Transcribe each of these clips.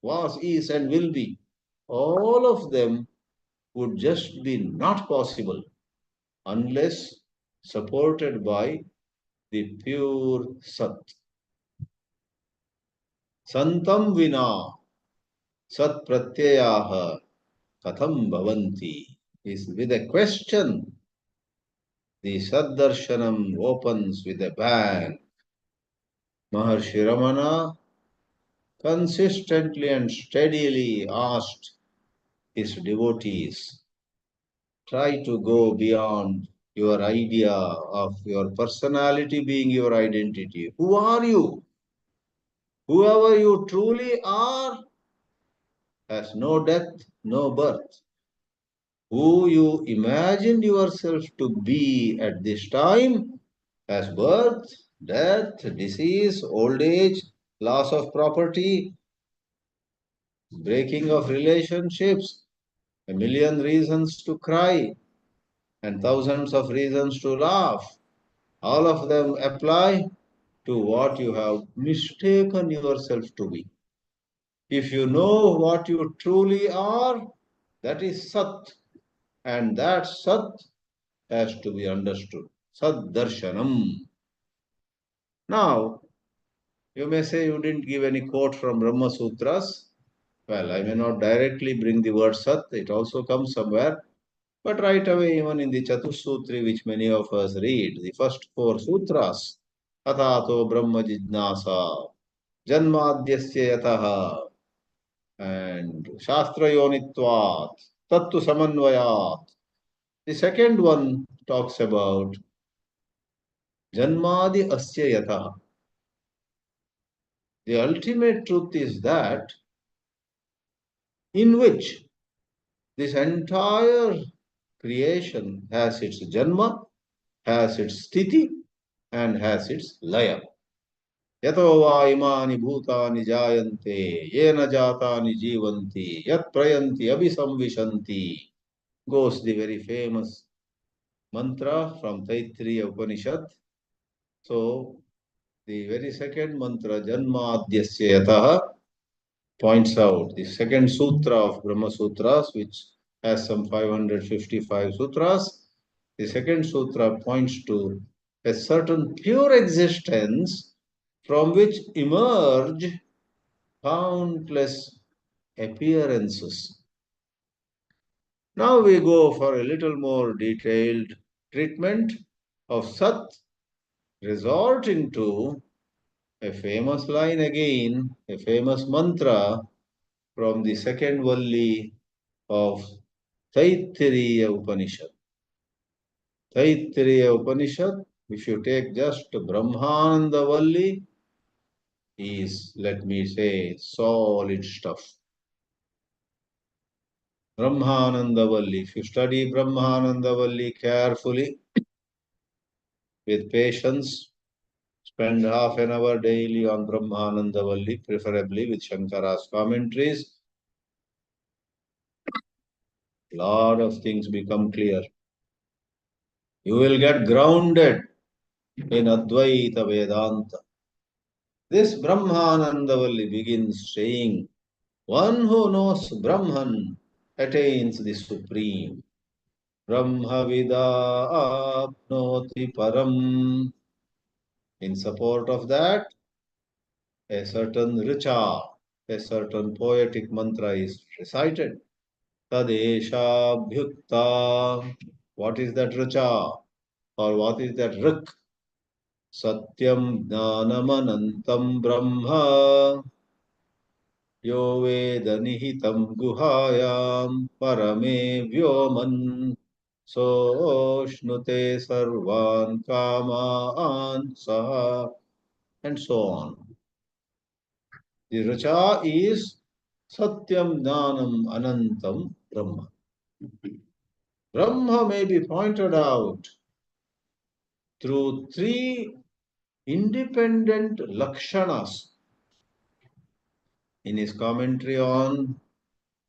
was, is, and will be, all of them would just be not possible unless supported by the pure Sat. Santam vina Sat pratyayaha katham bhavanti is with a question. The Saddarshanam opens with a bang. Maharshi Ramana consistently and steadily asked his devotees, try to go beyond your idea of your personality being your identity. Who are you? Whoever you truly are has no death, no birth. Who you imagined yourself to be at this time has birth, death, disease, old age, loss of property, breaking of relationships, a million reasons to cry, and thousands of reasons to laugh. All of them apply to what you have mistaken yourself to be. If you know what you truly are, that is Sat, and that Sat has to be understood. Saddarshanam. Now, you may say you didn't give any quote from Brahma Sutras. Well, I may not directly bring the word Sat, it also comes somewhere. But right away, even in the Chatussutri, which many of us read, the first four sutras, Athato Brahma Jidnasa, Janmadyasya Yataha, and Shastra Yonitvat, Tattu Samanvayat. The second one talks about Janmadi Asya Yataha. The ultimate truth is that in which this entire creation has its Janma, has its Sthiti, and has its Laya. Yato va imani bhutani jayante, yena jatani jivanti, yat prayanti abhisamvishanti, goes the very famous mantra from Taittiriya Upanishad. So, the very second mantra, Janmadyasya Yataha, points out the second sutra of Brahma Sutras, which has some 555 sutras. The second sutra points to a certain pure existence from which emerge countless appearances. Now we go for a little more detailed treatment of Sat, resorting to a famous line again, a famous mantra from the second Valli of Taittiriya Upanishad. Taittiriya Upanishad, if you take just Brahmananda Valli, is, let me say, solid stuff. Brahmananda Valli, if you study Brahmananda Valli carefully, with patience, spend half an hour daily on Brahmananda Valli, preferably with Shankara's commentaries, a lot of things become clear. You will get grounded in Advaita Vedanta. This Brahmananda Valli begins saying, one who knows Brahman attains the supreme. Brahma vida apnoti param. In support of that, a certain richa, a certain poetic mantra is recited. Tadesha bhyukta. What is that richa? Or what is that rik? Satyam jnānam anantam brahma. Yo veda nihitam guhayam parame vyoman soshnute sarvan kamaan saha, and so on. The richa is satyam jnānam anantam brahma. Brahma may be pointed out through three independent lakshanas. In his commentary on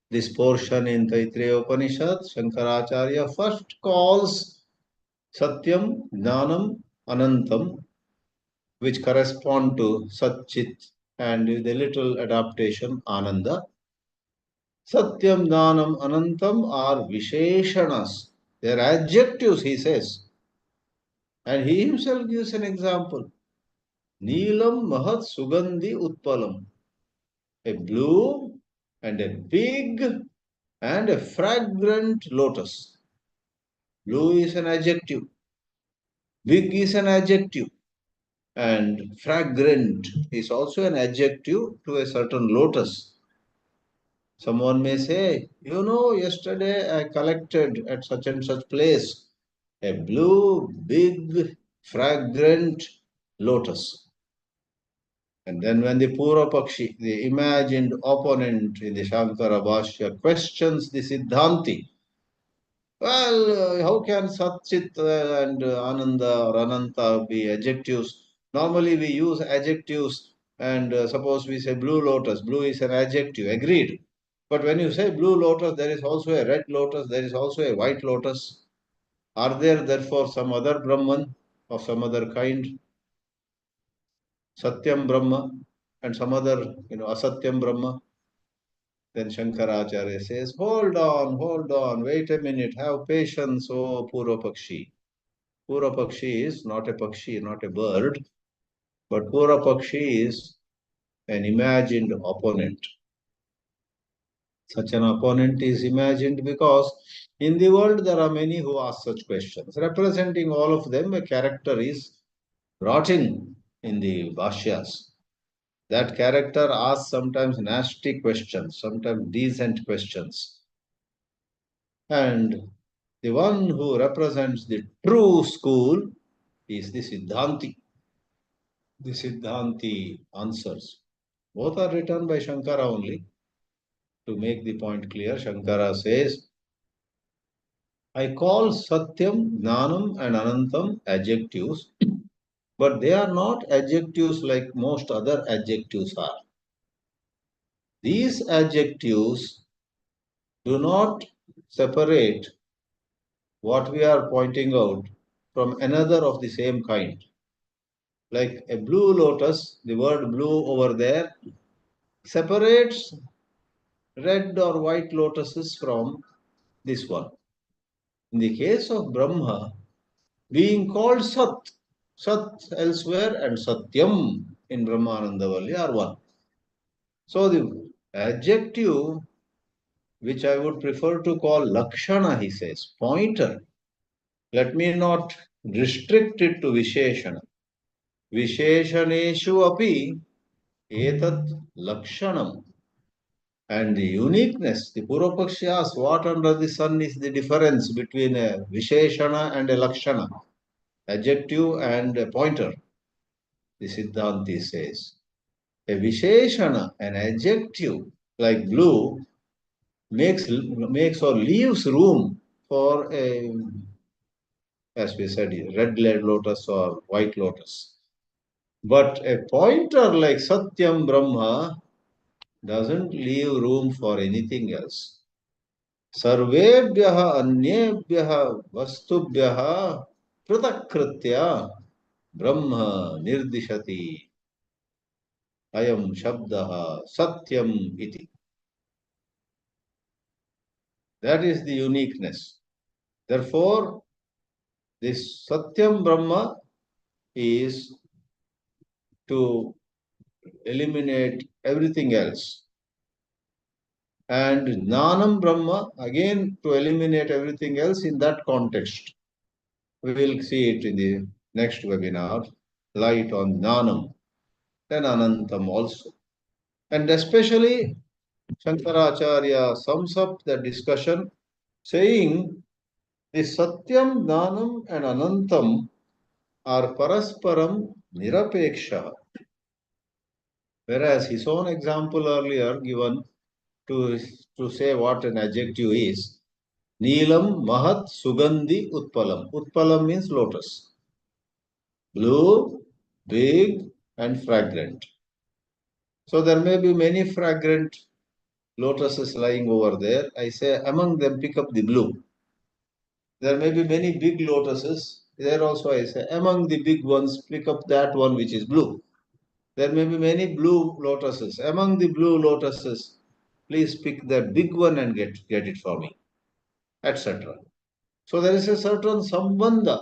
this portion in Taittiriya Upanishad, Shankarāchārya first calls satyam, jnānam, anantam, which correspond to sat-chit, and with a little adaptation, Ananda. Satyam, jnānam, anantam are visheshanas. They are adjectives, he says. And he himself gives an example. Neelam mahat sugandhi utpalam. A blue and a big and a fragrant lotus. Blue is an adjective. Big is an adjective. And fragrant is also an adjective to a certain lotus. Someone may say, yesterday I collected at such and such place a blue, big, fragrant lotus. And then when the Pura Pakshi, the imagined opponent in the Shankara Bhashya, questions the Siddhanti, well, how can Sat-chit and Ananda or Ananta be adjectives? Normally we use adjectives and suppose we say blue lotus. Blue is an adjective, agreed. But when you say blue lotus, there is also a red lotus, there is also a white lotus. Are there therefore some other Brahman of some other kind? Satyam Brahma and some other, Asatyam Brahma? Then Shankarāchārya says, hold on, wait a minute, have patience, O Purva Pakshi. Pura Pakshi is not a Pakshi, not a bird, but Pura Pakshi is an imagined opponent. Such an opponent is imagined because in the world there are many who ask such questions. Representing all of them, a character is brought in the Bhashyas. That character asks sometimes nasty questions, sometimes decent questions. And the one who represents the true school is the Siddhanti. The Siddhanti answers. Both are written by Shankara only. To make the point clear, Shankara says, I call satyam, jnānam and anantam adjectives, but they are not adjectives like most other adjectives are. These adjectives do not separate what we are pointing out from another of the same kind. Like a blue lotus, the word blue over there separates red or white lotuses from this one. In the case of Brahma, being called Sat, Sat elsewhere and Satyam in Brahmananda Valli are one. So the adjective which I would prefer to call Lakshana, he says, pointer. Let me not restrict it to Visheshana. Visheshaneshu api etat Lakshanam. And the uniqueness, the Purvapakshi asks, what under the sun is the difference between a Visheshana and a Lakshana? Adjective and a pointer. The Siddhanti says. A Visheshana, an adjective like blue, makes or leaves room for a, as we said, red lotus or white lotus. But a pointer like Satyam Brahma doesn't leave room for anything else. Sarvebhyaha anyebhyaha vastubhyaha pratakritya Brahma nirdishati ayam shabdaha satyam iti. That is the uniqueness. Therefore, this satyam Brahma is to eliminate everything else. And jnānam Brahma, again to eliminate everything else in that context. We will see it in the next webinar, light on jnānam, then anantam also. And especially Shankarāchārya sums up the discussion saying the satyam, jnānam and anantam are parasparam nirapeksha. Whereas his own example earlier given to say what an adjective is, Neelam Mahat Sugandhi Utpalam. Utpalam means lotus. Blue, big and fragrant. So there may be many fragrant lotuses lying over there. I say among them pick up the blue. There may be many big lotuses. There also I say among the big ones pick up that one which is blue. There may be many blue lotuses. Among the blue lotuses, please pick the big one and get it for me, etc. So there is a certain sambandha.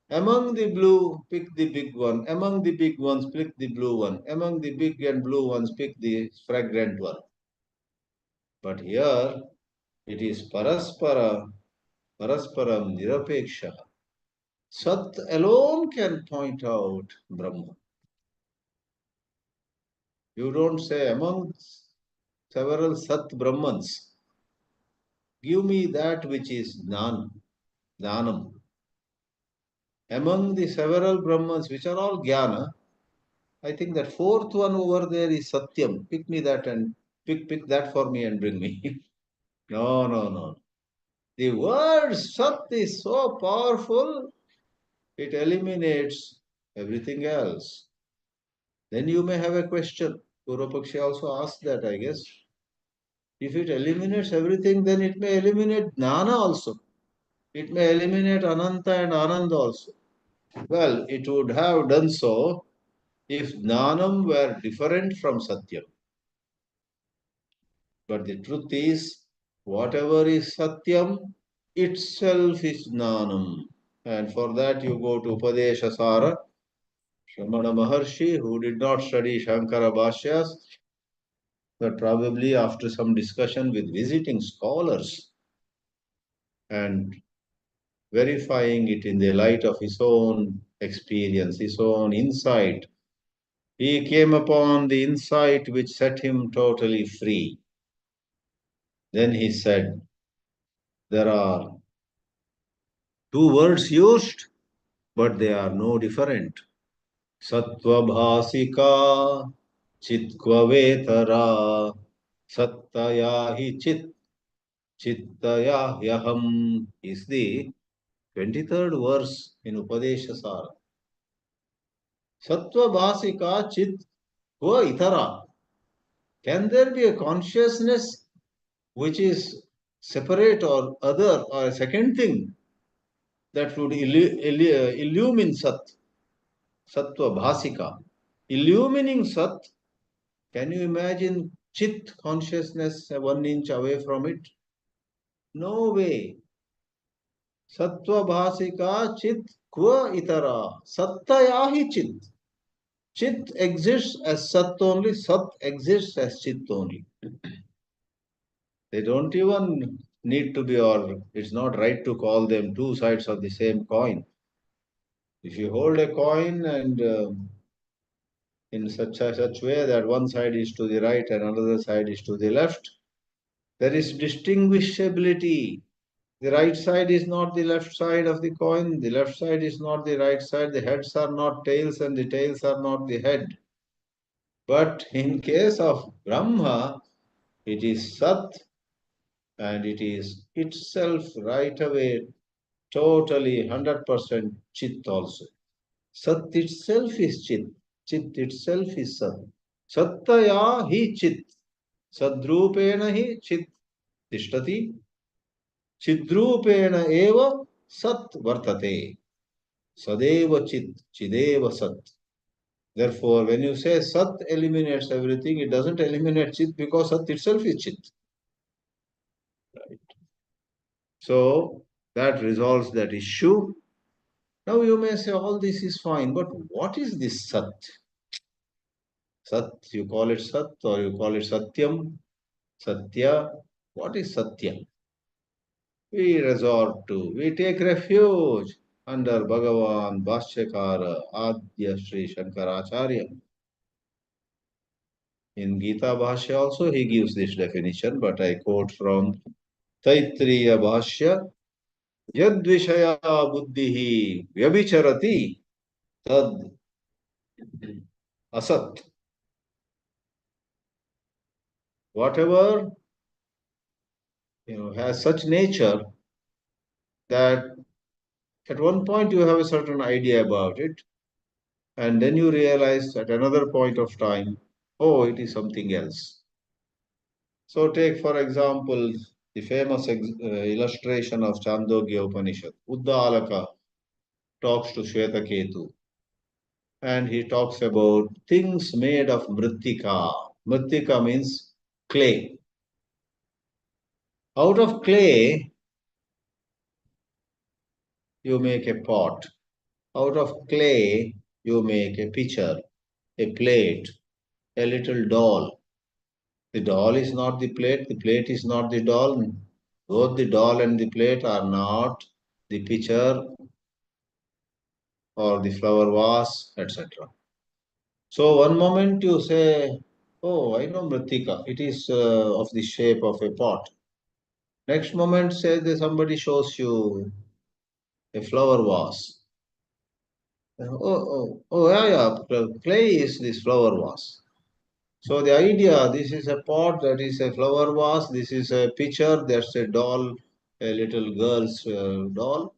Among the blue, pick the big one. Among the big ones, pick the blue one. Among the big and blue ones, pick the fragrant one. But here, it is parasparam nirapeksha. Sat alone can point out Brahman. You don't say among several Sat Brahmans, give me that which is jnānam. Among the several Brahmans, which are all jnana, I think that fourth one over there is satyam. Pick me that and pick that for me and bring me. No, no, no. The word Sat is so powerful, it eliminates everything else. Then you may have a question. Purvapaksha also asked that, I guess. If it eliminates everything, then it may eliminate jnana also. It may eliminate ananta and ananda also. Well, it would have done so if jnanam were different from satyam. But the truth is, whatever is satyam itself is jnanam. And for that you go to Upadeshasara, Ramana Maharshi, who did not study Shankara Bhashyas, but probably after some discussion with visiting scholars and verifying it in the light of his own experience, his own insight, he came upon the insight which set him totally free. Then he said, there are two words used, but they are no different. Sattva-bhasika chitkva-vetara sattaya hi chittaya yaham is the 23rd verse in Upadeshasara. Sattva-bhasika chitkva-itara. Can there be a consciousness which is separate or other or a second thing that would illumine Sat? Sattva Bhasika. Illumining Sat, can you imagine Chit consciousness 1 inch away from it? No way. Sattva Bhasika Chit Kva Itara. Sattayahi Chit. Chit exists as Sat only, Sat exists as Chit only. They don't even need to be, or it's not right to call them two sides of the same coin. If you hold a coin and in such way that one side is to the right and another side is to the left, there is distinguishability. The right side is not the left side of the coin, the left side is not the right side, the heads are not tails and the tails are not the head. But in case of Brahma, it is Sat and it is itself right away totally 100% Chit also. Sat itself is Chit. Chit itself is Sat. Sattaya hi Chit. Sadrupena hi Chit tishtati. Chidrupena eva Sat vartate. Sadeva Chit. Chideva Sat. Therefore, when you say Sat eliminates everything, it doesn't eliminate Chit because Sat itself is Chit. Right. So, that resolves that issue. Now you may say all this is fine, but what is this Sat? Sat, you call it Sat or you call it Satyam, Satya. What is Satya? We take refuge under Bhagavan Bhashyakara Ādya Shri Shankarāchārya. In Gita Bhashya also he gives this definition, but I quote from Taittiriya Bhashya, Yadvishaya buddhihi vyabhicharati tad asat. Whatever has such nature that at one point you have a certain idea about it, and then you realize at another point of time, oh, it is something else. So take for example the famous illustration of Chandogya Upanishad. Uddālaka talks to Shwetaketu. And he talks about things made of mrittika. Mrittika means clay. Out of clay, you make a pot. Out of clay, you make a pitcher, a plate, a little doll. The doll is not the plate is not the doll. Both the doll and the plate are not the pitcher or the flower vase, etc. So one moment you say, oh, I know Mritika, it is of the shape of a pot. Next moment, say that somebody shows you a flower vase. Yeah, yeah, clay is this flower vase. So the idea, this is a pot, that is a flower vase, this is a pitcher, that's a doll, a little girl's doll.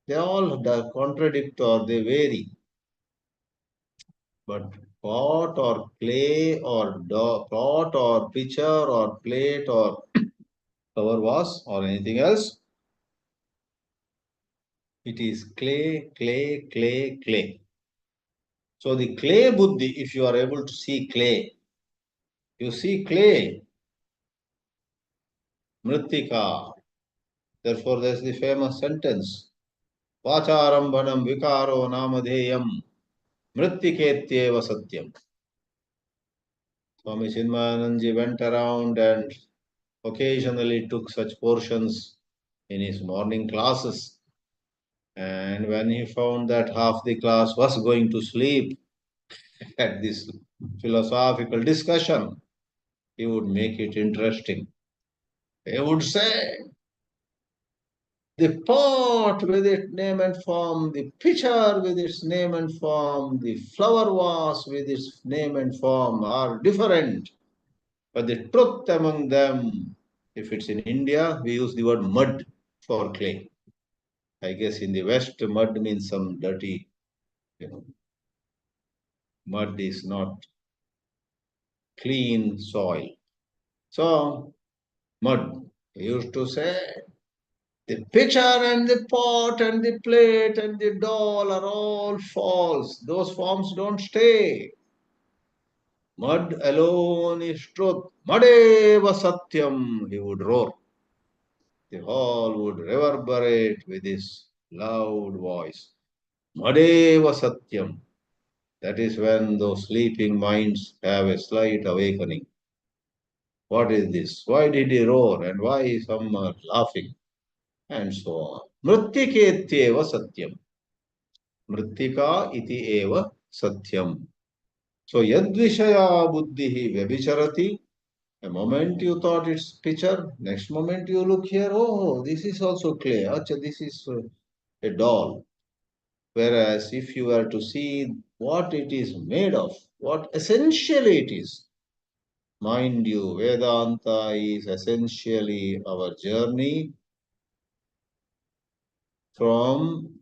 They all contradict or they vary. But pot or clay or pot or pitcher or plate or flower vase or anything else, it is clay, clay, clay, clay. So the clay buddhi, if you are able to see clay, you see clay, mrittika. Therefore, there's the famous sentence, Vacharambanam vikaro namadheyam mrittiketyeva satyam. Swami Chinmayananji went around and occasionally took such portions in his morning classes. And when he found that half the class was going to sleep at this philosophical discussion, he would make it interesting. He would say, the pot with its name and form, the pitcher with its name and form, the flower vase with its name and form are different. But the truth among them, if it's in India, we use the word mud for clay. I guess in the West, mud means some dirty, you know, mud is not clean soil. So, mud. We used to say the pitcher and the pot and the plate and the doll are all false. Those forms don't stay. Mud alone is truth. Madeva satyam, he would roar. The hall would reverberate with his loud voice. Madeva satyam. That is when those sleeping minds have a slight awakening. What is this? Why did he roar? And why some are laughing? And so on. Mrittiketyeva satyam. Mrittika iti eva satyam. So yadvishaya buddhihi vyabhicharati. A moment you thought it's pitcher, next moment you look here, oh, this is also clay. Acha, this is a doll. Whereas if you were to see what it is made of, what essentially it is, mind you, Vedanta is essentially our journey from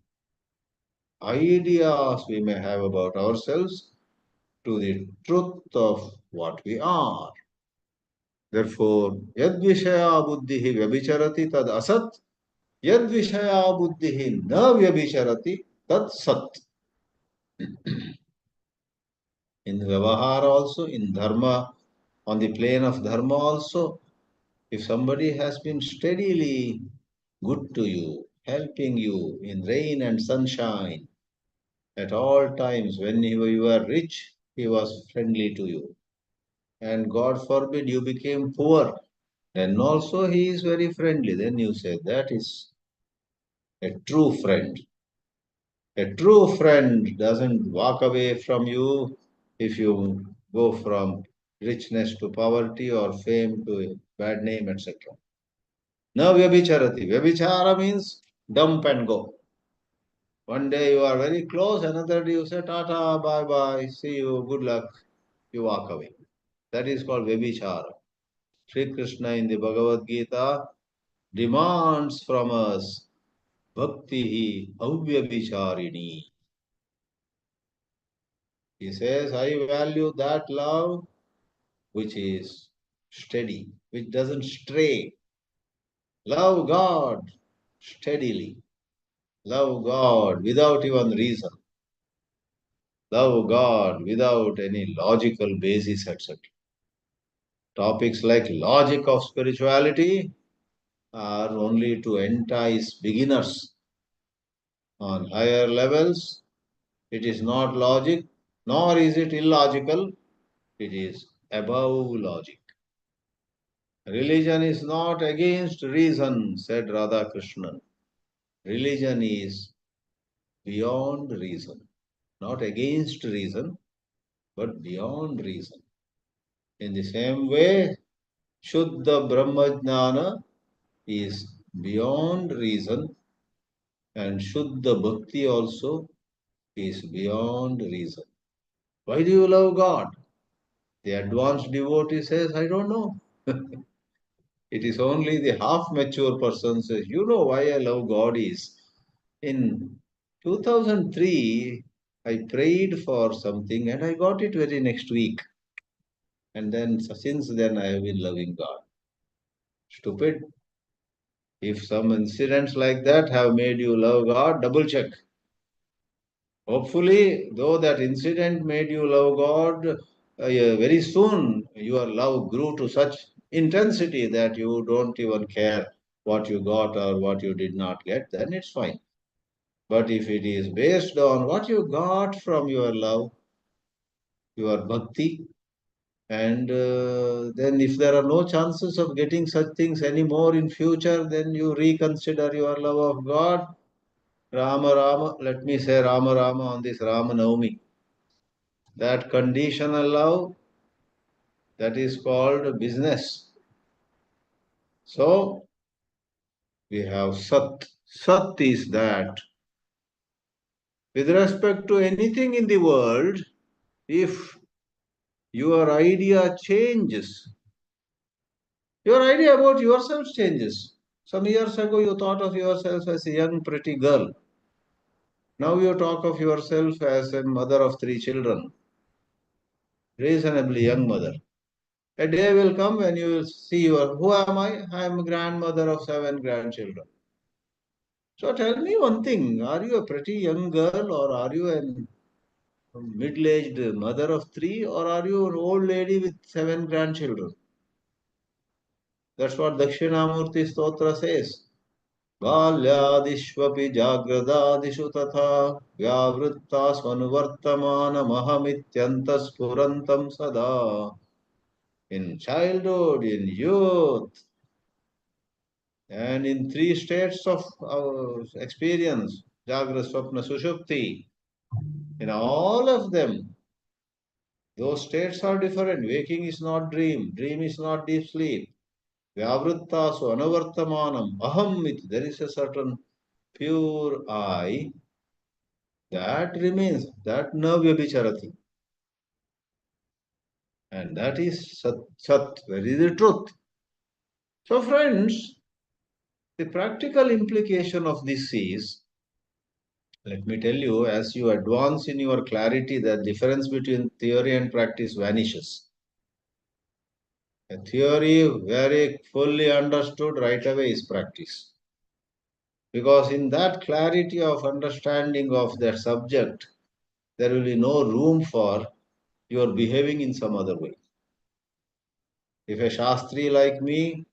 ideas we may have about ourselves to the truth of what we are. Therefore, yad vishaya buddhihi vyabhicharati tad asat, yad vishaya buddhihi na vyabhicharati tad sat. In Vyavahara also, in Dharma, on the plane of Dharma also, if somebody has been steadily good to you, helping you in rain and sunshine, at all times, when you were rich, he was friendly to you. And God forbid you became poor, then also he is very friendly. Then you say that is a true friend. A true friend doesn't walk away from you if you go from richness to poverty or fame to a bad name, etc. Na vyabhicharati. Vyabhichara means dump and go. One day you are very close, another day you say tata, bye bye, see you, good luck. You walk away. That is called vyabhichara. Shri Krishna in the Bhagavad-Geetā demands from us bhakti avyabhicharini. He says, I value that love which is steady, which doesn't stray. Love God steadily. Love God without even reason. love God without any logical basis, etc. Topics like logic of spirituality are only to entice beginners. On higher levels, it is not logic, nor is it illogical, it is above logic. Religion is not against reason, said Radha Krishnan. Religion is beyond reason, not against reason, but beyond reason. In the same way, Shuddha Brahmajnana is beyond reason, and Shuddha Bhakti also is beyond reason. Why do you love God? The advanced devotee says, I don't know. It is only the half mature person says, you know why I love God is in 2003, I prayed for something and I got it very next week. And then since then I have been loving God. Stupid. If some incidents like that have made you love God, double check. Hopefully, though that incident made you love God, very soon your love grew to such intensity that you don't even care what you got or what you did not get, then it's fine. But if it is based on what you got from your love, your bhakti, and then if there are no chances of getting such things anymore in future, then you reconsider your love of God. Rama Rama, let me say Rama Rama on this Rama Navami. That conditional love, that is called business. So we have Sat. Sat is that with respect to anything in the world, if your idea changes, your idea about yourself changes. Some years ago, you thought of yourself as a young, pretty girl. Now you talk of yourself as a mother of 3 children, reasonably young mother. A day will come when you will see who am I? I am a grandmother of 7 grandchildren. So tell me one thing, are you a pretty young girl or are you a middle-aged mother of 3 or are you an old lady with 7 grandchildren? That's what Dakshinamurti Stotra says. बाल्यादिष्वपि जाग्रदादिषु तथा व्यावृत्तास्वनुवर्तमानमहमित्यन्तःस्फुरन्तं सदा. In childhood, in youth, and in 3 states of experience, Jagra, Swapna, Sushupti, in all of them, those states are different. Waking is not dream, dream is not deep sleep. Vyavrittasu anavartamanam aham it. There is a certain pure I that remains, that na vyabhicharati. And that is sat, sat, that is the truth. So friends, the practical implication of this is, let me tell you, as you advance in your clarity, the difference between theory and practice vanishes. A theory very fully understood right away is practice. Because in that clarity of understanding of that subject, there will be no room for your behaving in some other way. If a Shastri like me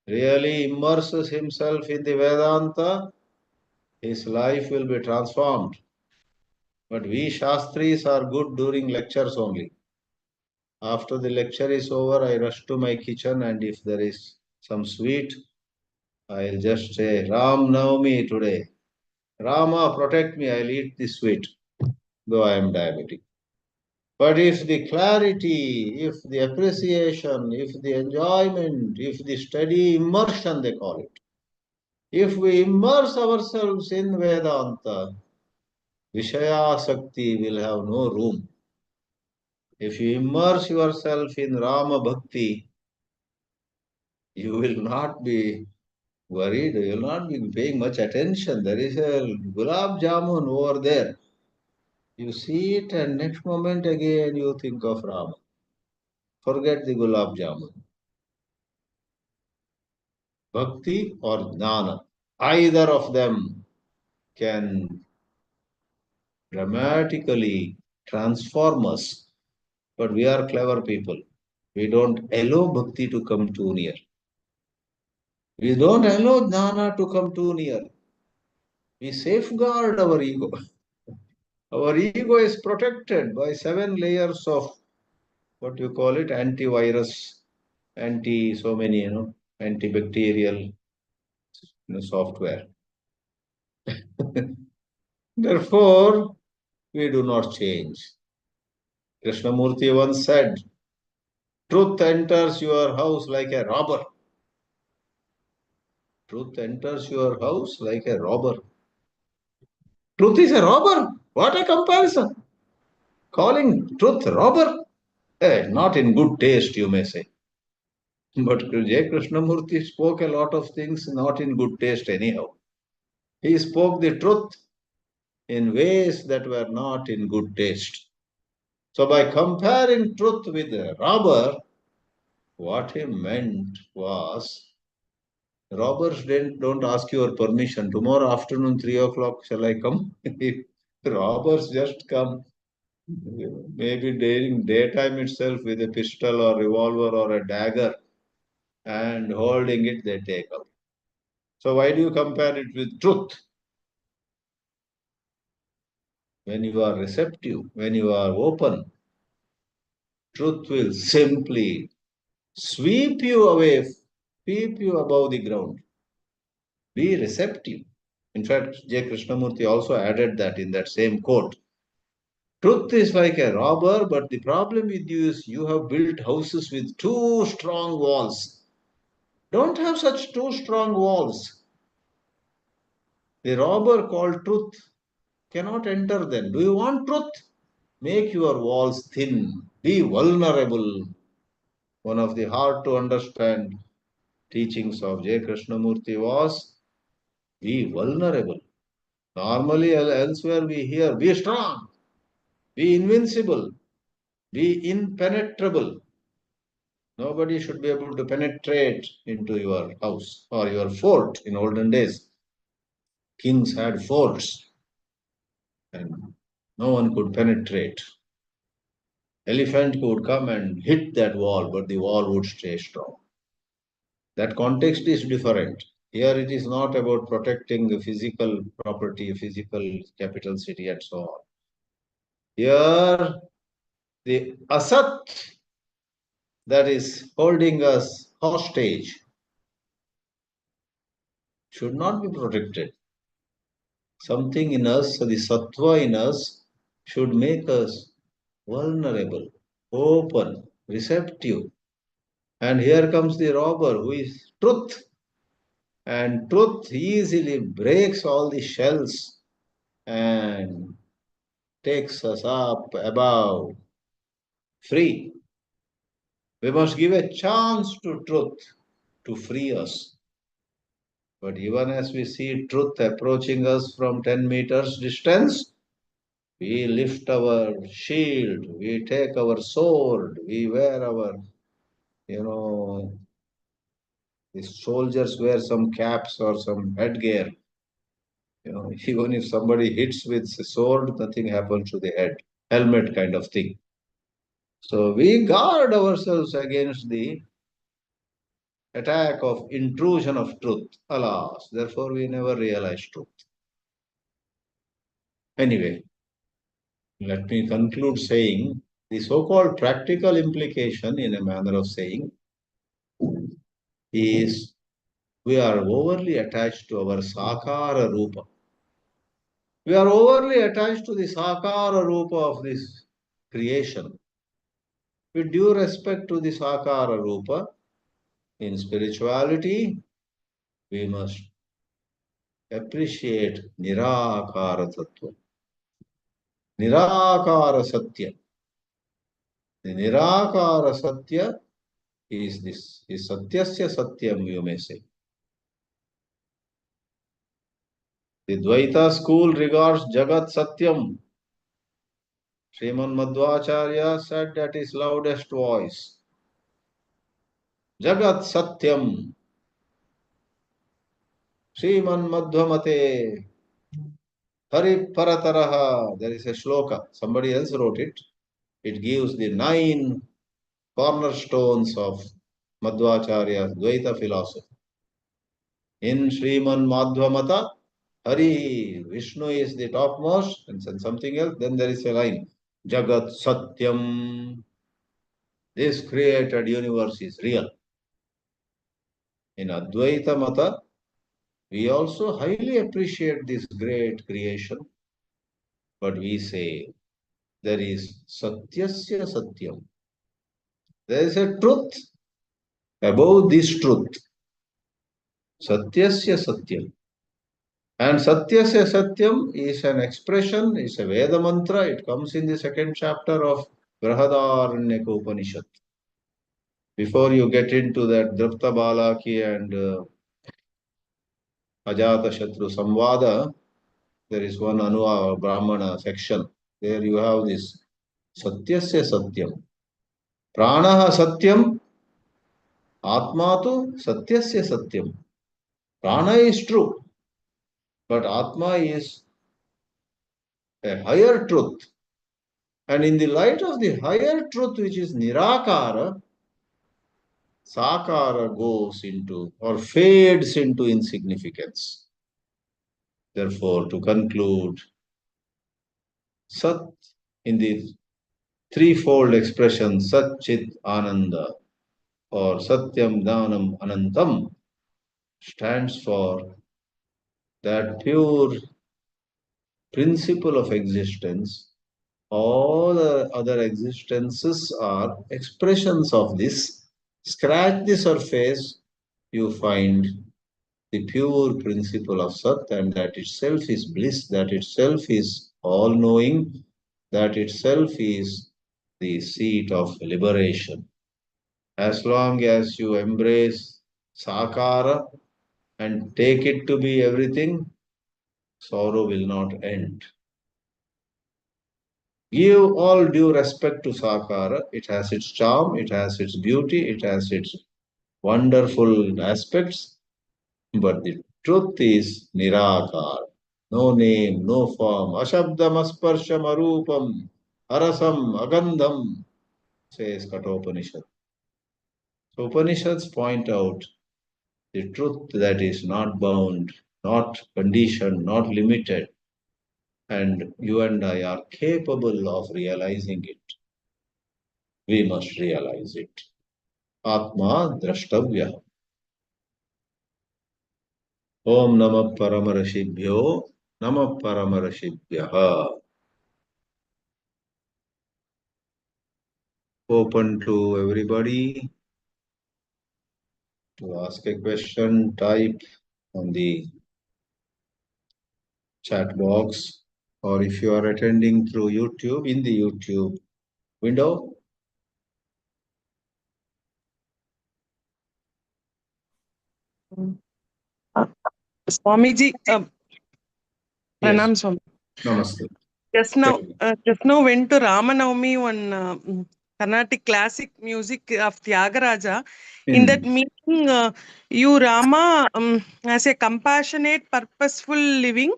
really immerses himself in the Vedanta, his life will be transformed. But we Shastris are good during lectures only. After the lecture is over, I rush to my kitchen and if there is some sweet, I'll just say, Ram Navami today. Rama, protect me, I'll eat this sweet, though I am diabetic. But if the clarity, if the appreciation, if the enjoyment, if the steady immersion, they call it, if we immerse ourselves in Vedanta, Vishaya Sakti will have no room. If you immerse yourself in Rama Bhakti, you will not be worried, you will not be paying much attention. There is a gulab jamun over there. You see it and next moment again you think of Rama. Forget the gulab jamun. Bhakti or jnana. Either of them can dramatically transform us. But we are clever people. We don't allow bhakti to come too near. We don't allow jnana to come too near. We safeguard our ego. Our ego is protected by 7 layers of what you call it, antivirus, anti so many, antibacterial software. Therefore, we do not change. Krishnamurti once said, truth enters your house like a robber. Truth enters your house like a robber. Truth is a robber. What a comparison. Calling truth robber? Not in good taste, you may say. But J. Krishnamurti spoke a lot of things not in good taste anyhow. He spoke the truth in ways that were not in good taste. So by comparing truth with a robber, what he meant was, robbers don't ask your permission. Tomorrow afternoon, 3 o'clock, shall I come? Robbers just come. Maybe during daytime itself with a pistol or revolver or a dagger, and holding it, they take out. So why do you compare it with truth? When you are receptive, when you are open, truth will simply sweep you away, sweep you above the ground. Be receptive. In fact, J. Krishnamurti also added that in that same quote. Truth is like a robber, but the problem with you is you have built houses with too strong walls. Don't have such too strong walls. The robber called truth cannot enter them. Do you want truth? Make your walls thin. Be vulnerable. One of the hard to understand teachings of J. Krishnamurti was be vulnerable. Normally, elsewhere we hear be strong, be invincible, be impenetrable. Nobody should be able to penetrate into your house or your fort. In olden days, kings had forts and no one could penetrate. Elephant could come and hit that wall, but the wall would stay strong. That context is different. Here it is not about protecting the physical property, physical capital city, and so on. Here, the asat that is holding us hostage should not be protected. Something in us, the sattva in us, should make us vulnerable, open, receptive. And here comes the robber who is truth. And truth easily breaks all the shells and takes us up above, free. We must give a chance to truth to free us. But even as we see truth approaching us from 10 meters distance, we lift our shield, we take our sword, we wear our, the soldiers wear some caps or some headgear. Even if somebody hits with a sword, nothing happens to the head. Helmet kind of thing. So we guard ourselves against the attack of intrusion of truth. Alas, therefore we never realize truth. Anyway, let me conclude saying the so-called practical implication, in a manner of saying, is we are overly attached to our sakara rupa. We are overly attached to the sakara rupa of this creation. With due respect to the sakara rupa, in spirituality, we must appreciate nirakara tattva, nirakara satya. The nirakara satya is this, is satyasya satyam, you may say. The Dvaita school regards Jagat Satyam. Sriman Madhvacharya said at his loudest voice, Jagat Satyam. Sriman Madhvamate Hari Parataraha. There is a shloka. Somebody else wrote it. It gives the 9 cornerstones of Madhvacharya's Dvaita philosophy. In Sriman Madhvamata, Hari, Vishnu is the topmost, and something else. Then there is a line, Jagat Satyam. This created universe is real. In Advaita Mata, we also highly appreciate this great creation, but we say there is Satyasya Satyam. There is a truth above this truth. Satyasya Satyam. And Satyasya Satyam is an expression, is a Veda mantra. It comes in the 2nd chapter of Brihadaranyaka Upanishad. Before you get into that Drupta Balaki and Ajata Shatru Samvada, there is one Anuva Brahmana section. There you have this Satyasya Satyam. Pranaha Satyam, Atma tu Satyasya Satyam. Prana is true, but Atma is a higher truth. And in the light of the higher truth, which is Nirakara, Sakara goes into or fades into insignificance. Therefore, to conclude, Sat in the threefold expression sat-chit-ānanda or satyam, jnānam, anantam stands for that pure principle of existence. All the other existences are expressions of this. Scratch the surface, you find the pure principle of Sat, and that itself is bliss, that itself is all-knowing, that itself is the seat of liberation. As long as you embrace Sakara and take it to be everything, sorrow will not end. Give all due respect to Sakara. It has its charm, it has its beauty, it has its wonderful aspects, but the truth is Nirakar. No name, no form. Ashabdam asparsham arupam arasam agandham, says Kathopanishad. So Upanishads point out the truth that is not bound, not conditioned, not limited, and you and I are capable of realizing it. We must realize it. Atma drashtavya. Om Namah Paramarashibhyo Namah Paramarashibhyaha. Open to everybody to ask a question, type on the chat box, or if you are attending through YouTube, in the YouTube window. Swamiji, Yes. Pranam Swami. Namaste. Just now went to Ramanavami on Carnatic classic music of Tyagaraja. In that meeting, you Rama as a compassionate, purposeful living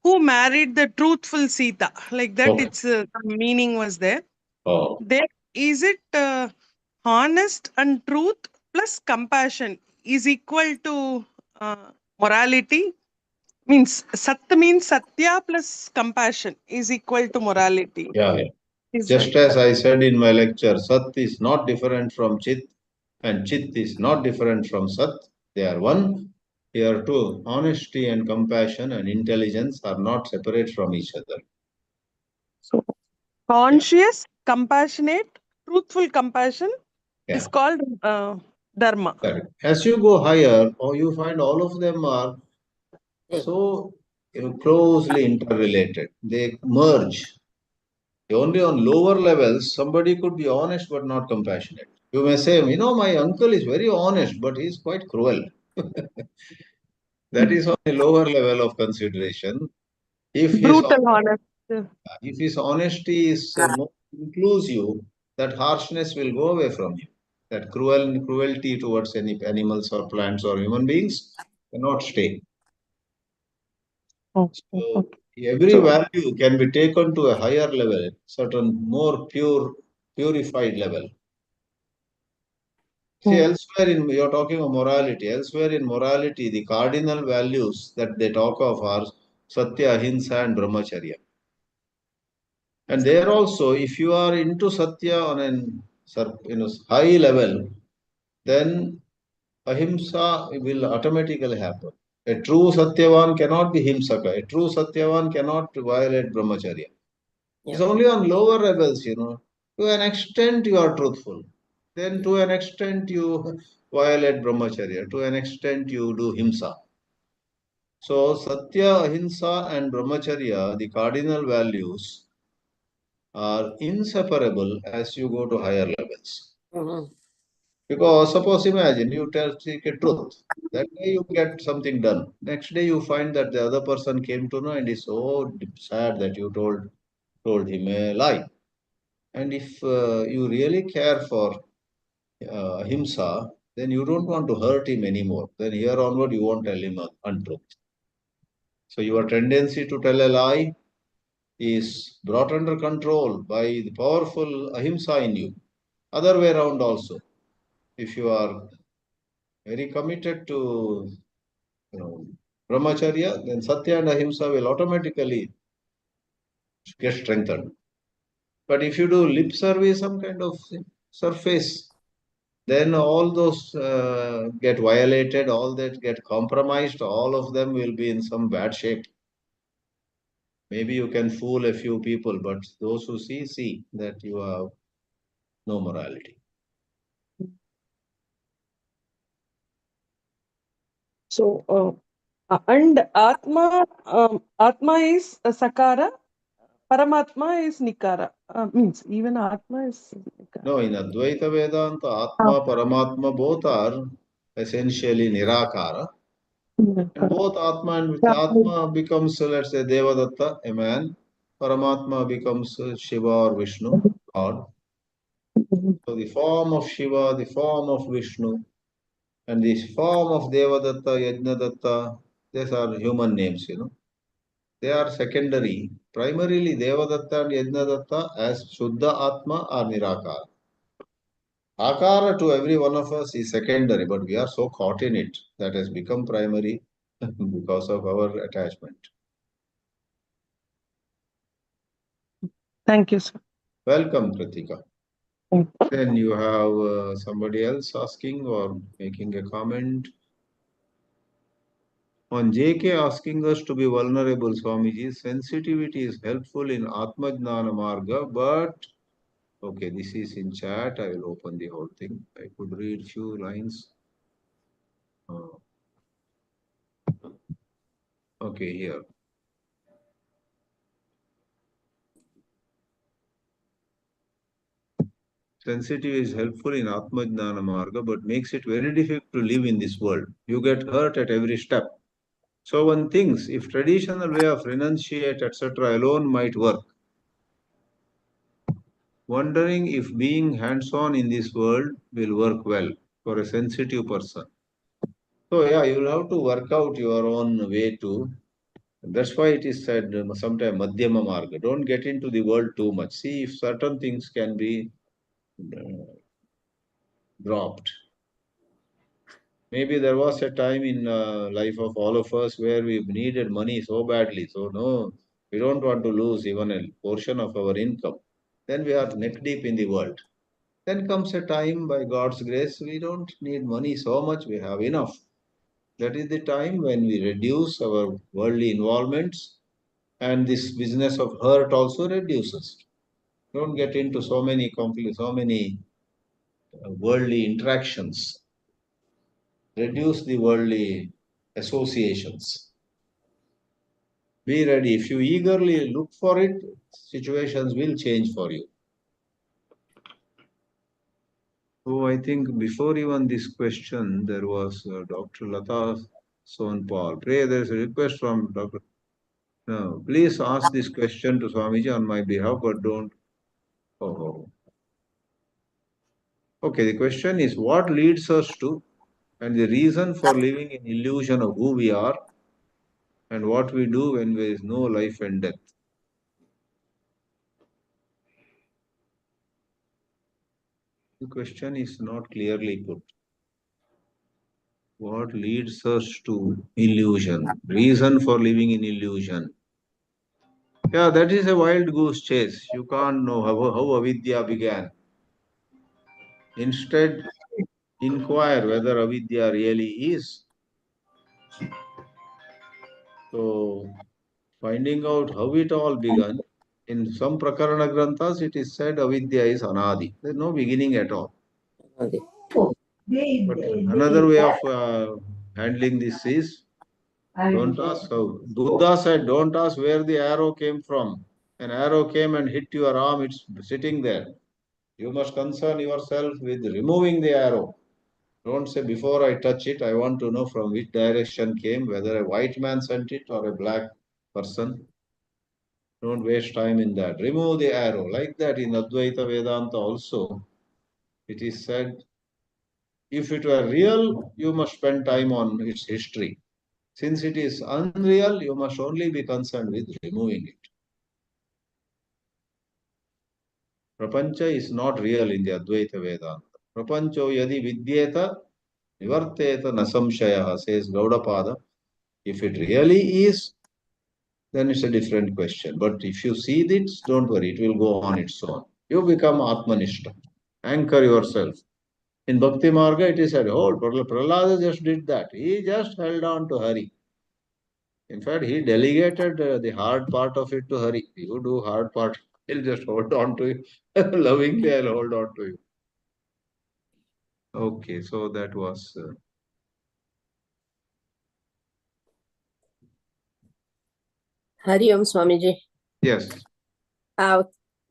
who married the truthful Sita. Like that, Okay. its meaning was there. Oh. There is it honest and truth plus compassion is equal to morality. Means Sat means Satya plus compassion is equal to morality. Yeah. Is Just right. as I said in my lecture, Sat is not different from Chit, and Chit is not different from Sat. They are one. Here too, honesty and compassion and intelligence are not separate from each other. So, conscious, compassionate, truthful compassion is called Dharma. Correct. As you go higher, you find all of them are so closely interrelated. They merge. Only on lower levels, somebody could be honest but not compassionate. You may say, my uncle is very honest, but he is quite cruel. That is on a lower level of consideration. If his honesty is more inclusive, that harshness will go away from you. That cruelty towards any animals or plants or human beings cannot stay. So Every So, value can be taken to a higher level, certain more purified level. See, elsewhere in, you're talking of morality, elsewhere in morality, the cardinal values that they talk of are satya, ahimsa, and brahmacharya. And there also, if you are into satya on an high level, then ahimsa will automatically happen. A true satyavan cannot be himsaka. A true satyavan cannot violate brahmacharya. It's only on lower levels, To an extent you are truthful. Then to an extent you violate brahmacharya. To an extent you do himsa. So satya, ahimsa and brahmacharya, the cardinal values, are inseparable as you go to higher levels. Because suppose imagine you speak a truth. That day you get something done. Next day you find that the other person came to know and is so sad that you told him a lie. And if you really care for ahimsa, then you don't want to hurt him anymore. Then here onward you won't tell him untruth. So your tendency to tell a lie is brought under control by the powerful ahimsa in you. Other way around also. If you are very committed to brahmacharya, then satya and ahimsa will automatically get strengthened. But if you do lip service, some kind of surface, then all those get violated, all that get compromised, all of them will be in some bad shape. Maybe you can fool a few people, but those who see that you have no morality. So, and Atma is Sakara, Paramatma is Nikara. Means even Atma is Nikara. No, in Advaita Vedanta, Atma, Paramatma both are essentially Nirakara. And both Atma and Atma becomes, let's say, Devadatta, a man. Paramatma becomes Shiva or Vishnu, God. So the form of Shiva, the form of Vishnu, and the form of Devadatta, Yajnadatta, these are human names, They are secondary. Primarily, Devadatta and Yajnadatta as Shuddha Atma are Nirakara. Akara to every one of us is secondary, but we are so caught in it that has become primary because of our attachment. Thank you, sir. Welcome, Kritika. Then you have somebody else asking or making a comment. On JK asking us to be vulnerable, Swamiji, sensitivity is helpful in Atma Jnana Marga, but okay, this is in chat. I will open the whole thing. I could read few lines. Okay, here. Sensitivity is helpful in Atma Jnana Marga, but makes it very difficult to live in this world. You get hurt at every step. So one thinks if traditional way of renunciate, etc. alone might work, wondering if being hands-on in this world will work well for a sensitive person. So yeah, you will have to work out your own way too. That's why it is said sometimes Madhyama Marga. Don't get into the world too much. See if certain things can be dropped. Maybe there was a time in life of all of us where we needed money so badly. So no, we don't want to lose even a portion of our income. Then we are neck deep in the world. Then comes a time by God's grace, we don't need money so much, we have enough. That is the time when we reduce our worldly involvements and this business of hurt also reduces. Don't get into so many worldly interactions. Reduce the worldly associations. Be ready. If you eagerly look for it, situations will change for you. So I think before even this question, there was Dr. Lata Sonpal. Pray, there is a request from Dr. No, please ask this question to Swamiji on my behalf, but don't. Oh. Okay, the question is what leads us to and the reason for living in illusion of who we are and what we do when there is no life and death. The question is not clearly put. What leads us to illusion? Reason for living in illusion. Yeah, that is a wild goose chase. You can't know how avidya began. Instead, inquire whether avidya really is. So, finding out how it all began, in some Prakarana Granthas, it is said avidya is anadi. There is no beginning at all. Okay. But another way of handling this is, don't ask how. Buddha said, don't ask where the arrow came from. An arrow came and hit your arm, it's sitting there. You must concern yourself with removing the arrow. Don't say, before I touch it, I want to know from which direction came, whether a white man sent it or a black person. Don't waste time in that. Remove the arrow. Like that in Advaita Vedanta also, it is said, if it were real, you must spend time on its history. Since it is unreal, you must only be concerned with removing it. Prapancha is not real in the Advaita Vedanta. Prapancho yadi vidyeta nivarteta nasamshaya, says Gaudapada. If it really is, then it's a different question. But if you see this, don't worry, it will go on its own. You become Atmanishta. Anchor yourself. In Bhakti Marga, it is said, oh, Prahlada just did that. He just held on to Hari. In fact, he delegated the hard part of it to Hari. You do hard part, he'll just hold on to you. Lovingly, I'll hold on to you. Okay, so that was... Hari Om Swamiji. yes.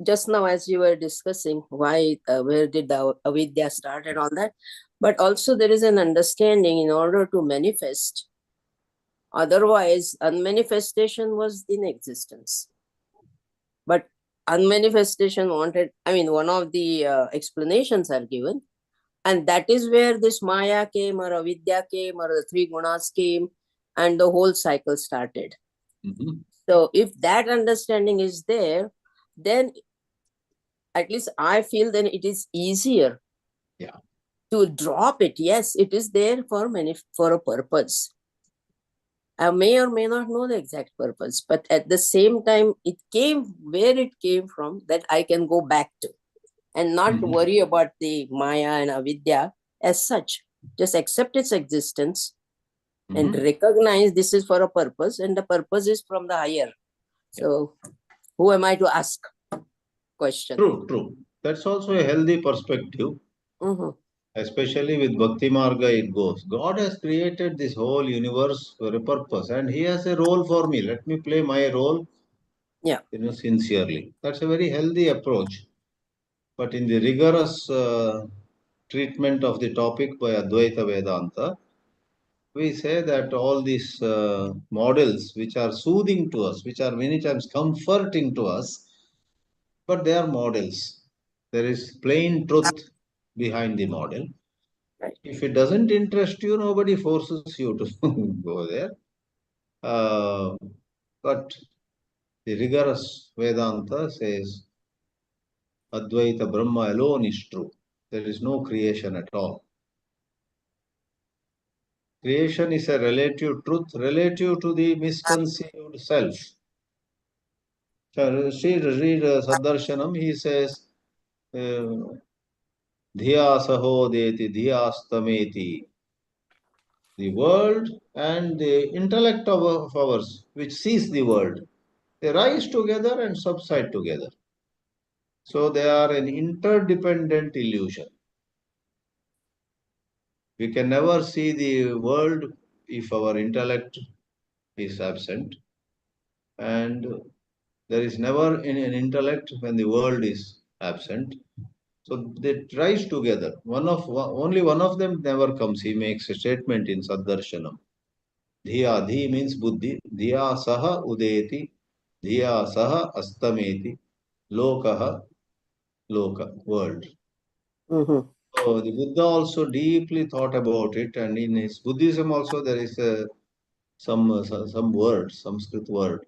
Just now, as you were discussing, why, where did the avidya start and all that, but also there is an understanding in order to manifest. Otherwise, unmanifestation was in existence. But unmanifestation wanted, one of the explanations are given, and that is where this Maya came, or avidya came, or the three gunas came, and the whole cycle started. Mm-hmm. So if that understanding is there, then at least I feel then it is easier to drop it. Yes, it is there for a purpose. I may or may not know the exact purpose, but at the same time, it came where it came from, that I can go back to and not worry about the Maya and Avidya as such. Just accept its existence and recognize this is for a purpose, and the purpose is from the higher. So who am I to ask question? True. That's also a healthy perspective. Especially with Bhakti Marga, it goes. God has created this whole universe for a purpose, and He has a role for me. Let me play my role, sincerely. That's a very healthy approach. But in the rigorous treatment of the topic by Advaita Vedanta, we say that all these models, which are soothing to us, which are many times comforting to us, but they are models. There is plain truth behind the model. If it doesn't interest you, nobody forces you to go there. But the rigorous Vedanta says Advaita Brahma alone is true. There is no creation at all. Creation is a relative truth relative to the misconceived self. So read Saddarshanam, he says, Dhiya sahodeti, dhiya astameti. The world and the intellect of ours, which sees the world, they rise together and subside together. So they are an interdependent illusion. We can never see the world if our intellect is absent. And there is never an intellect when the world is absent. So they rise together. Only one of them never comes. He makes a statement in Saddarshanam. Dhiya, dhi means buddhi. Dhiya saha udeti. Dhiya saha astameti. Lokaha, loka, world. So the Buddha also deeply thought about it, and in his Buddhism also there is a some word, Sanskrit word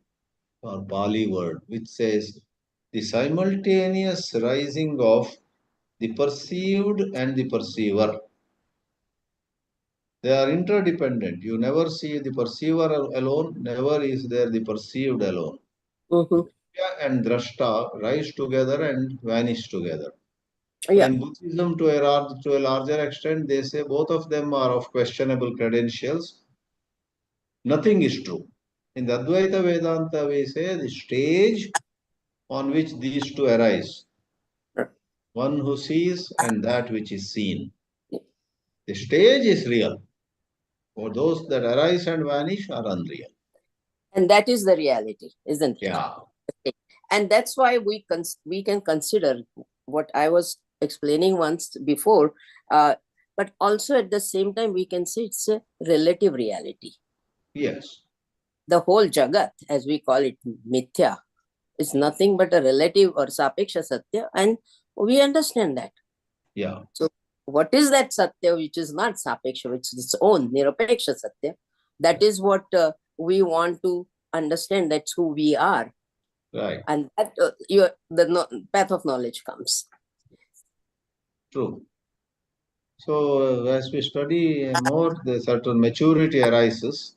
or Pali word, which says the simultaneous rising of the perceived and the perceiver. They are interdependent. You never see the perceiver alone, never is there the perceived alone. Drashya and drashta rise together and vanish together. Yeah. In Buddhism, to a larger extent, they say both of them are of questionable credentials. Nothing is true. In the Advaita Vedanta, we say the stage on which these two arise. One who sees and that which is seen. The stage is real. For those that arise and vanish are unreal. And that is the reality, isn't it? Yeah. And that's why we can consider what I was explaining once before, but also at the same time, we can say it's a relative reality. Yes. The whole Jagat, as we call it, mithya, is nothing but a relative or sapeksha satya, and we understand that. Yeah. So what is that satya which is not sapeksha, which is its own nirapeksha satya? That is what we want to understand. That's who we are. Right. And that path of knowledge comes. True. So as we study more, the certain maturity arises,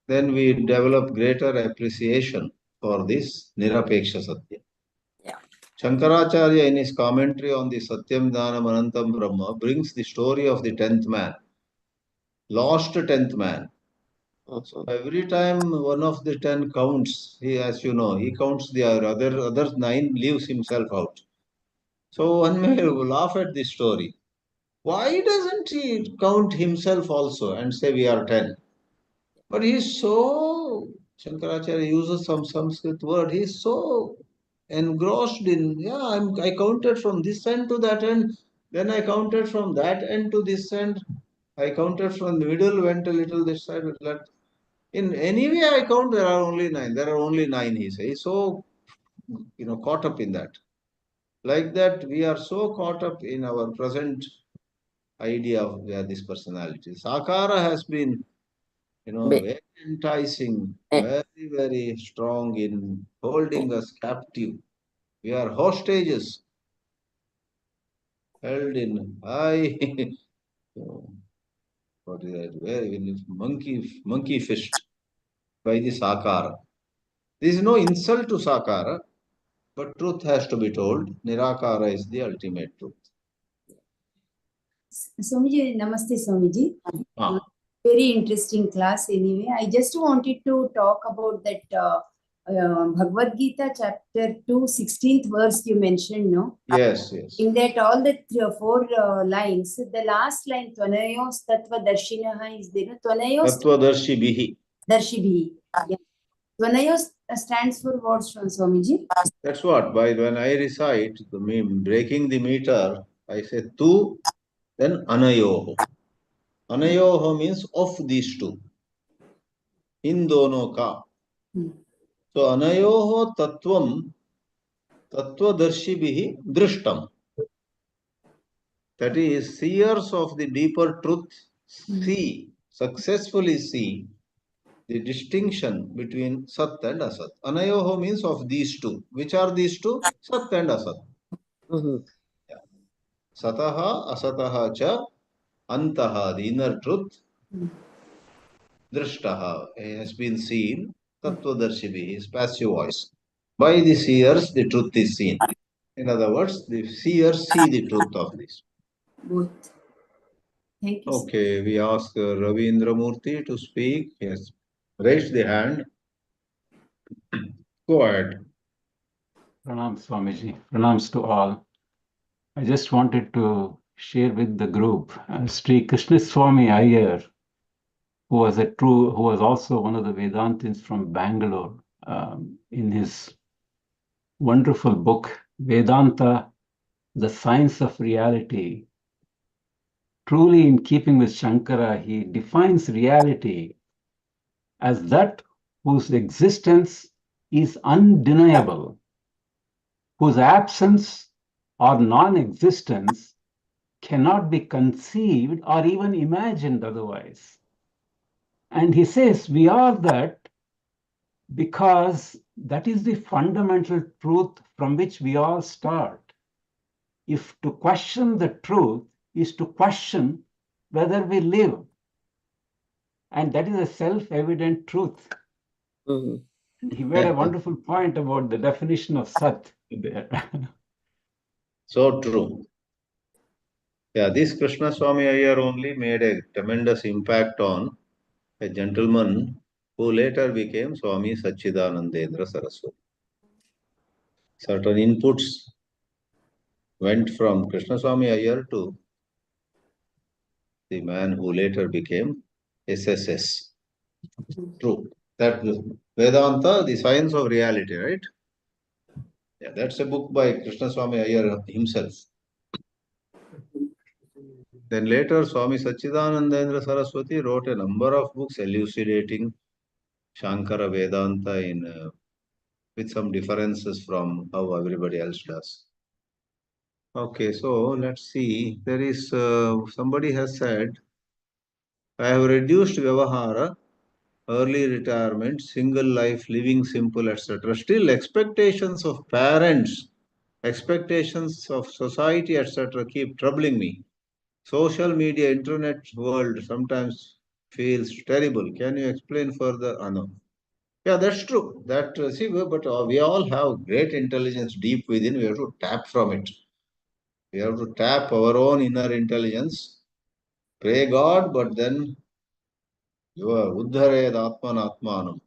then we develop greater appreciation for this Nirapeksha Satya. Yeah. Shankarāchārya, in his commentary on the Satyam, Jnānam, Anantam, Brahma, brings the story of the 10th man, lost 10th man. So every time one of the 10 counts, he, as you know, he counts the other 9, leaves himself out. So one may laugh at this story. Why doesn't he count himself also and say we are 10? But he is so, Shankaracharya uses some Sanskrit word, he is so engrossed in, I counted from this end to that end, then I counted from that end to this end, I counted from the middle, went a little this side, that. In any way I count, there are only 9. There are only 9, he says. He's so, caught up in that. Like that, we are so caught up in our present idea of where this personality is. Sakara has been, very enticing, very, very strong in holding us captive. We are hostages, held in high, what is that? Very monkey fist by the Sakara. There is no insult to Sakara, but truth has to be told. Nirakara is the ultimate truth. Swamiji, Namaste Swamiji. Ah. Very interesting class anyway. I just wanted to talk about that Bhagavad-Geetā chapter 2, 16th verse you mentioned, no? Yes, yes. In that all the 3 or 4 lines, the last line, Tvanayos Tattva Darshinaha is there. Tvanayos Tattva Darshibihi. Darshibihi. Yeah. Tvanayos stands for what, Swamiji? That's what, when I recite, breaking the meter, I say tu, then anayoho. Anayoho means of these two. In dono ka. So anayoho tattvam, tattva darshibihi drishtam. That is, seers of the deeper truth successfully see the distinction between Sat and Asat. Anayoho means of these two. Which are these two? Sat and Asat. Yeah. Sataha, Asataha cha, Antaha, the inner truth. Drishtaha has been seen. Tattvadarshibhi is passive voice. By the seers, the truth is seen. In other words, the seers see the truth of this. Both. Thank you. Okay, we ask Ravindra Murthy to speak. Yes. Raise the hand. Go ahead. Pranam Swamiji, pranams to all. I just wanted to share with the group Shri Krishna Swami Iyer, who was also one of the Vedantins from Bangalore, in his wonderful book, Vedanta, The Science of Reality. Truly in keeping with Shankara, he defines reality as that whose existence is undeniable, whose absence or non-existence cannot be conceived or even imagined otherwise. And he says we are that because that is the fundamental truth from which we all start. If to question the truth is to question whether we live, and that is a self-evident truth. Mhm. He made a wonderful point about the definition of Sat there. So true. Yeah, this Krishna Swami Iyer only made a tremendous impact on a gentleman who later became Swami Satchidanandendra Saraswati. Certain inputs went from Krishna Swami Iyer to the man who later became SSS. True. That Vedanta, the science of reality, right? Yeah, that's a book by Krishna Swami Iyer himself. Then later, Swami Satchidanandendra Saraswati wrote a number of books elucidating Shankara Vedanta in with some differences from how everybody else does. Okay, so let's see. There is somebody has said, I have reduced Vyavahara, early retirement, single life, living simple, etc. Still, expectations of parents, expectations of society, etc. keep troubling me. Social media, internet world sometimes feels terrible. Can you explain further? No. Yeah, that's true. That see, but we all have great intelligence deep within. We have to tap from it. We have to tap our own inner intelligence. Pray God, but then you are uddhared atman atmanam.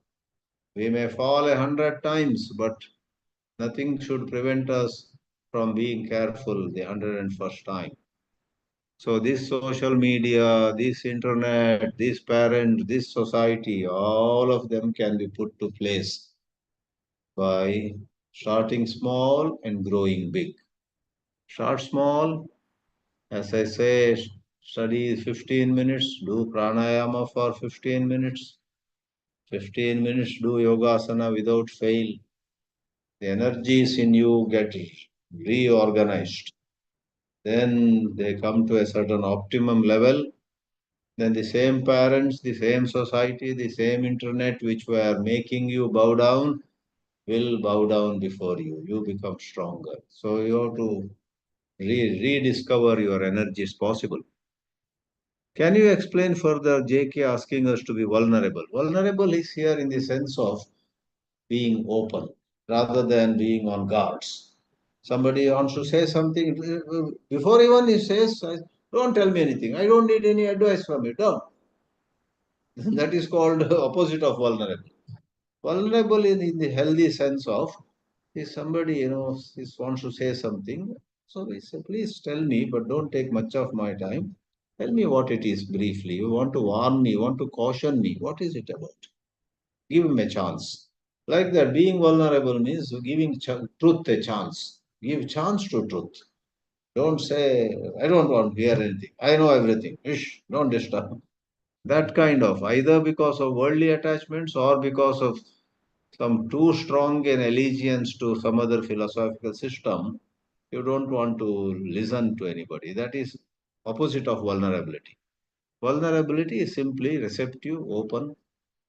We may fall 100 times, but nothing should prevent us from being careful the 101st time. So this social media, this internet, this parent, this society, all of them can be put to place by starting small and growing big. Start small, as I say, study 15 minutes, do pranayama for 15 minutes. 15 minutes, do yogasana without fail. The energies in you get reorganized. Then they come to a certain optimum level. Then the same parents, the same society, the same internet which were making you bow down will bow down before you. You become stronger. So you have to rediscover your energies possible. Can you explain further? JK asking us to be vulnerable. Vulnerable is here in the sense of being open rather than being on guards. Somebody wants to say something, before even he says, don't tell me anything. I don't need any advice from you. Don't. That is called opposite of vulnerable. Vulnerable in the healthy sense of, if somebody, wants to say something, so we say, please tell me, but don't take much of my time. Tell me what it is briefly. You want to warn me, you want to caution me. What is it about? Give him a chance. Like that, being vulnerable means giving truth a chance. Give chance to truth. Don't say, I don't want to hear anything. I know everything. Ish, don't disturb. That kind of, either because of worldly attachments or because of some too strong an allegiance to some other philosophical system, you don't want to listen to anybody. That is opposite of vulnerability. Vulnerability is simply receptive, open.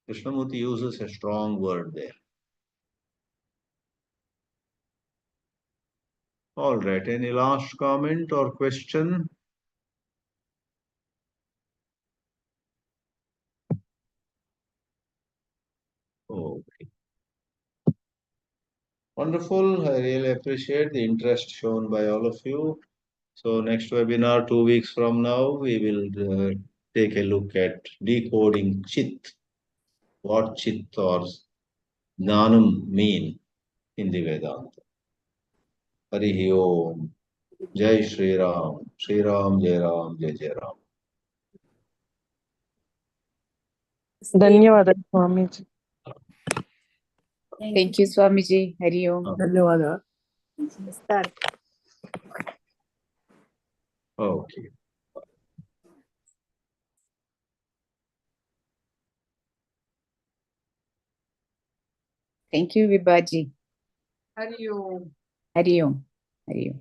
Krishnamurti uses a strong word there. All right. Any last comment or question? Okay. Wonderful. I really appreciate the interest shown by all of you. So next webinar, 2 weeks from now, we will take a look at decoding chit. What chit or jnānam mean in the Vedanta. Harihi Om. Jai Shri Ram. Shri Ram, Jai Ram, Jai Jai Ram. ధన్యవాదాలు స్వామీజీ. Thank you, Swamiji. Hari Om. ధన్యవాదాలు. Okay. Thank you, Vibhaji. Hari Om. Hari Om. Hari Om.